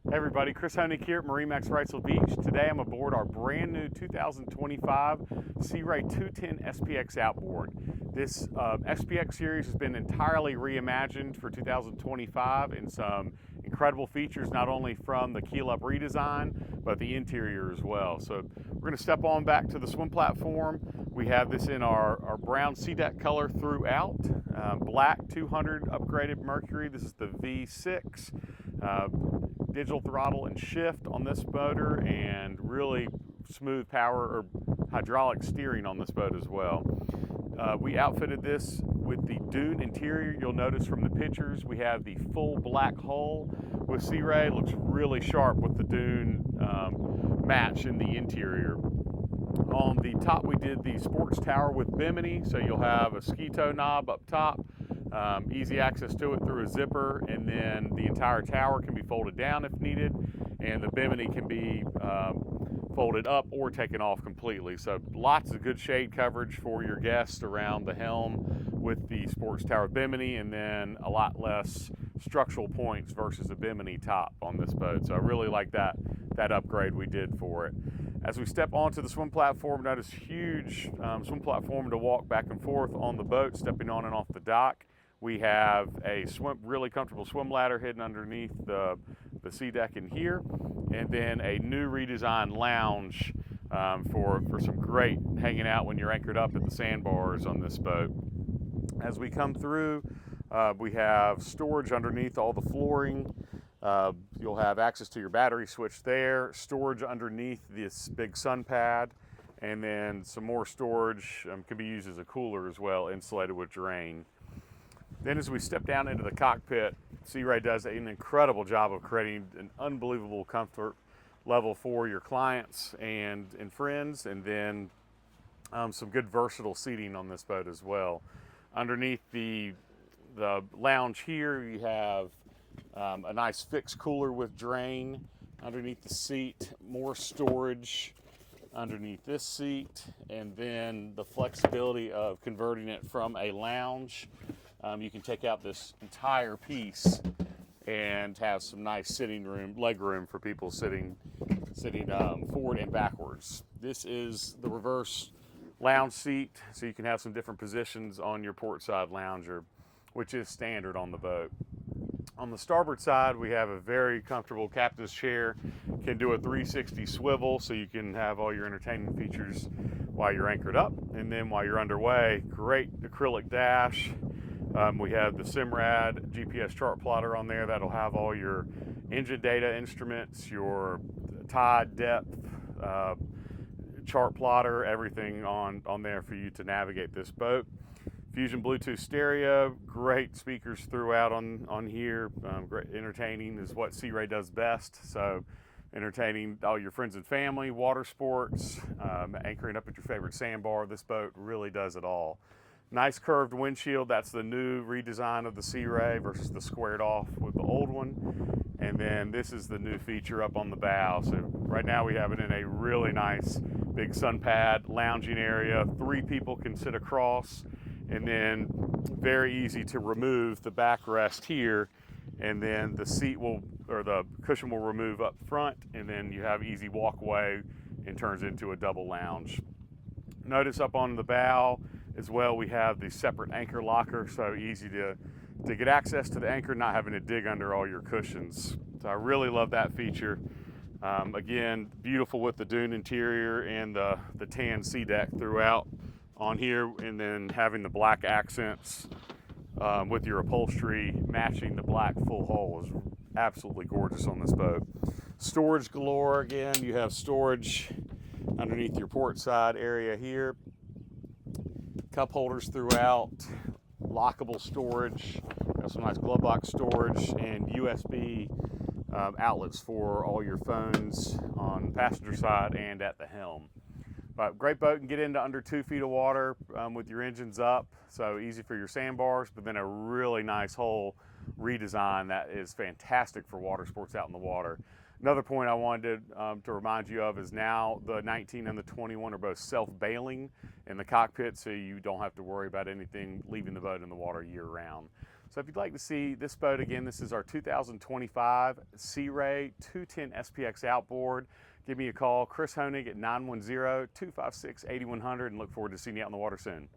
Hey everybody, Chris Honig here at MarineMax Wrightsville Beach. Today I'm aboard our brand new 2025 Sea Ray 210 SPX Outboard. This SPX series has been entirely reimagined for 2025 and some incredible features not only from the keel up redesign but the interior as well. So we're going to step on back to the swim platform. We have this in our brown sea deck color throughout, black 200 upgraded Mercury. This is the V6. Digital throttle and shift on this motor, and really smooth power or hydraulic steering on this boat as well. We outfitted this with the dune interior. You'll notice from the pictures we have the full black hull with Sea Ray. It looks really sharp with the dune match in the interior. On the top we did the sports tower with bimini, so you'll have a ski tow knob up top. Easy access to it through a zipper, and then the entire tower can be folded down if needed, and the bimini can be folded up or taken off completely. So lots of good shade coverage for your guests around the helm with the sports tower bimini, and then a lot less structural points versus a bimini top on this boat. So I really like that upgrade we did for it. As we step onto the swim platform, notice huge swim platform to walk back and forth on the boat, stepping on and off the dock. We have a really comfortable swim ladder hidden underneath the sea deck in here, and then a new redesigned lounge for some great hanging out when you're anchored up at the sandbars on this boat. As we come through, we have storage underneath all the flooring. You'll have access to your battery switch there, storage underneath this big sun pad, and then some more storage can be used as a cooler as well, insulated with drain. Then as we step down into the cockpit, Sea Ray does an incredible job of creating an unbelievable comfort level for your clients and friends, and then some good versatile seating on this boat as well. Underneath the lounge here, you have a nice fixed cooler with drain. Underneath the seat, more storage underneath this seat, and then the flexibility of converting it from a lounge. You can take out this entire piece and have some nice sitting room, leg room for people sitting forward and backwards. This is the reverse lounge seat, so you can have some different positions on your port side lounger, which is standard on the boat. On the starboard side, we have a very comfortable captain's chair. Can do a 360 swivel, so you can have all your entertainment features while you're anchored up. And then while you're underway, great acrylic dash. We have the Simrad GPS chart plotter on there that'll have all your engine data instruments, your tide depth, chart plotter, everything on there for you to navigate this boat. Fusion Bluetooth stereo, great speakers throughout on here. Great entertaining is what Sea Ray does best. So entertaining all your friends and family, water sports, anchoring up at your favorite sandbar. This boat really does it all. Nice curved windshield. That's the new redesign of the Sea Ray versus the squared off with the old one. And then this is the new feature up on the bow. So right now we have it in a really nice big sun pad lounging area. 3 people can sit across, and then very easy to remove the backrest here, and then the the cushion will remove up front, and then you have easy walkway and turns into a double lounge. Notice up on the bow as well, we have the separate anchor locker, so easy to get access to the anchor, not having to dig under all your cushions. So I really love that feature. Again, beautiful with the dune interior and the tan sea deck throughout on here, and then having the black accents with your upholstery matching the black full hull is absolutely gorgeous on this boat. Storage galore. Again, you have storage underneath your port side area here, cup holders throughout, lockable storage, got some nice glove box storage, and USB outlets for all your phones on the passenger side and at the helm. But great boat, can get into under 2 feet of water with your engines up, so easy for your sandbars, but then a really nice hull redesign that is fantastic for water sports out in the water. Another point I wanted to remind you of is now the 19 and the 21 are both self-bailing in the cockpit, so you don't have to worry about anything leaving the boat in the water year round. So if you'd like to see this boat again, this is our 2025 Sea Ray 210 SPX Outboard. Give me a call, Chris Honig at 910-256-8100, and look forward to seeing you out on the water soon.